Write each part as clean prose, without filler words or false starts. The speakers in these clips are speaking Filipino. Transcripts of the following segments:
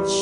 2011.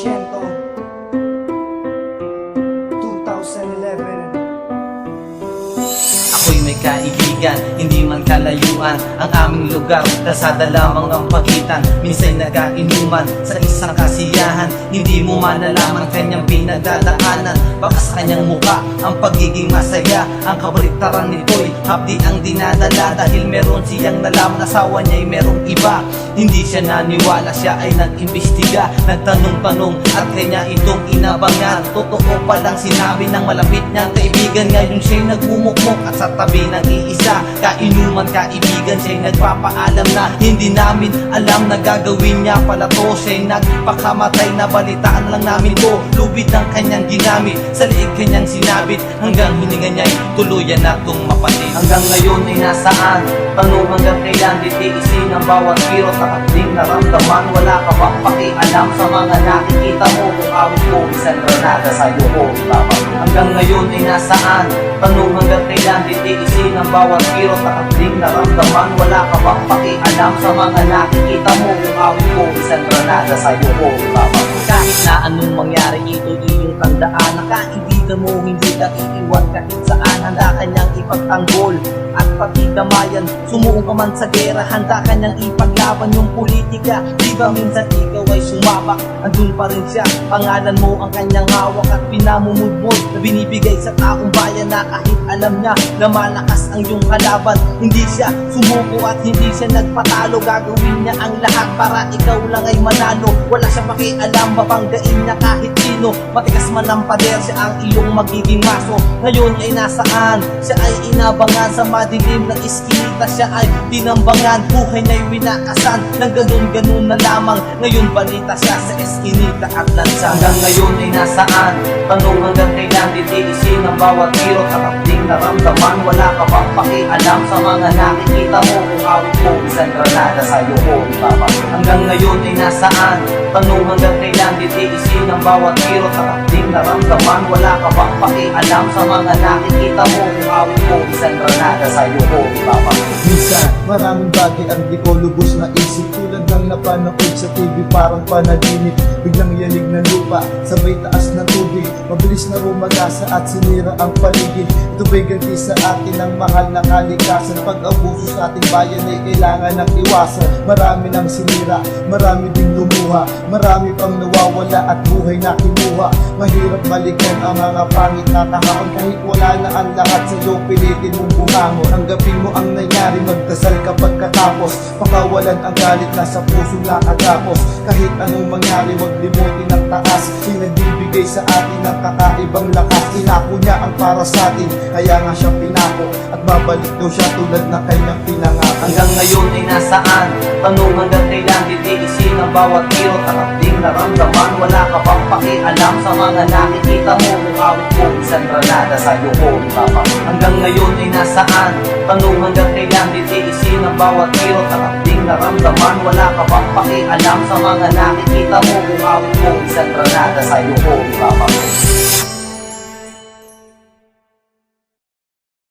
Ako'y may kaibigan, hindi man kalayuan ang aming lugar, kalsada lamang ang pagitan. Minsan nagainuman sa isang kasiyahan, hindi mo malalaman kanyang pinagdadaanan. Baka sa kanyang muka ang pagiging masaya, ang kabaliktaran nito'y hapdi ang dinadala. Dahil meron siyang nalaman, asawa niya'y merong iba. Hindi siya naniwala, siya ay nag-imbestiga, nagtanong-tanong at kanya itong inabangan. Totoo palang sinabi ng malapit niyang kaibigan, ngayon siya'y nagmumukmok at sa tabi ng iisa. Kainuman kaibigan, siya'y nagpapaalam na hindi namin alam na gagawin niya pala to. Siya'y nagpakamatay na balitaan lang namin to. Lubid ng kanyang ginamit, sa liig kanyang sinabit, hanggang hininga niya'y tuluyan na itong mapalit. Hanggang ngayon ay nasaan? Tanong hanggang kailan titiisin ang bawat kirot at akling naramdaman? Wala ka bang pakialam sa mga nakikita mo? Kung awit ko isang granada sa'yo ko ipapag. Hanggang ngayon ay nasaan? Tanong hanggang kailan titiisin ang bawat kirot at akling naramdaman? Wala ka bang pakialam sa mga nakikita mo? Kung awit ko isang granada sa'yo ko ipapag. Kahit na anong mangyari, ito iyong tandaan na kaibigan mo hindi ka iiwan kahit saan. Handa kanyang ipagtanggol at pagdidamayan, sumuong ka man sa gera, handa kanyang ipaglaban yung politika. Di ba minsan ikaw ay sumabak, andun pa rin siya, pangalan mo ang kanyang hawak at pinamumudmod na binibigay sa taong bayan na kahit alam niya na malakas ang iyong kalaban. Hindi siya sumuko at hindi siya nagpatalo, gagawin niya ang lahat para ikaw lang ay manalo. Wala siyang pakialam, babanggain niya kahit sino, matigas man ang pader, siya ang iyong magiging maso. Ngayon ay nasaan? Siya ay inabangan sa madilim ng iskinita, siya ay tinambangan, buhay niya'y winakasan ng ganun-ganun na lamang. Ngayon balita siya sa iskinita at lansa. Hanggang ngayon ay nasaan? Tanong hanggang kailan titiisin ang bawat kirot at akling naramdaman? Wala ka bang pakialam sa mga nakikita mo? Kung awit ko isang granada sa'yo ko ipapag. Hanggang ngayon ay nasaan? Tanong hanggang kailan titiisin ang bawat kirot at akling naramdaman? Wala ka bang pakialam sa mga nakikita mo? Kung awit ko isang granada sa'yo ko ipapag. Minsan, maraming bagay ang di ko lubos na isip, tulad ng napanood sa TV parang panaginip. Biglang yanig ng lupa, sabay taas ng tubig, mabilis na rumagasa at sinira ang paligid. Ito ba'y ganti sa atin ang mahal na kalikasan? Pag-abuso sa ating bayan ay kailangan ng iwasan. Marami nang sinira, marami ding lumuha, marami pang nawawala at buhay na kinuha. Mahirap balikan ang mga pangit na kahapon, kahit wala na ang lahat sa'yo, pilitin mong bumangon. Tanggapin mo ang nangyari, magdasal ka pagkatapos, pakawalan ang galit na sa puso nakagapos. Kahit anong mangyari, wag limutin ang taas, pinagbibigay sa atin ng kakaibang lakas. Inako niya ang para sa atin, kaya nga siya pinako, at babalik daw siya tulad na kanyang pinangako. Hanggang ngayon ay nasaan? Tanong hanggang kailan titiisin ang bawat kirot at akling naramdaman? Wala ka bang pakialam sa mga nakikita mo? Kung awit ko isang granada sa'yo ko ipapag. Hanggang ngayon ay nasaan? Tanong hanggang kailan titiisin ang bawat kirot at akling naramdaman? Wala ka bang pakialam sa mga nakikita mo? Kung awit ko isang granada sa'yo ko ipapag.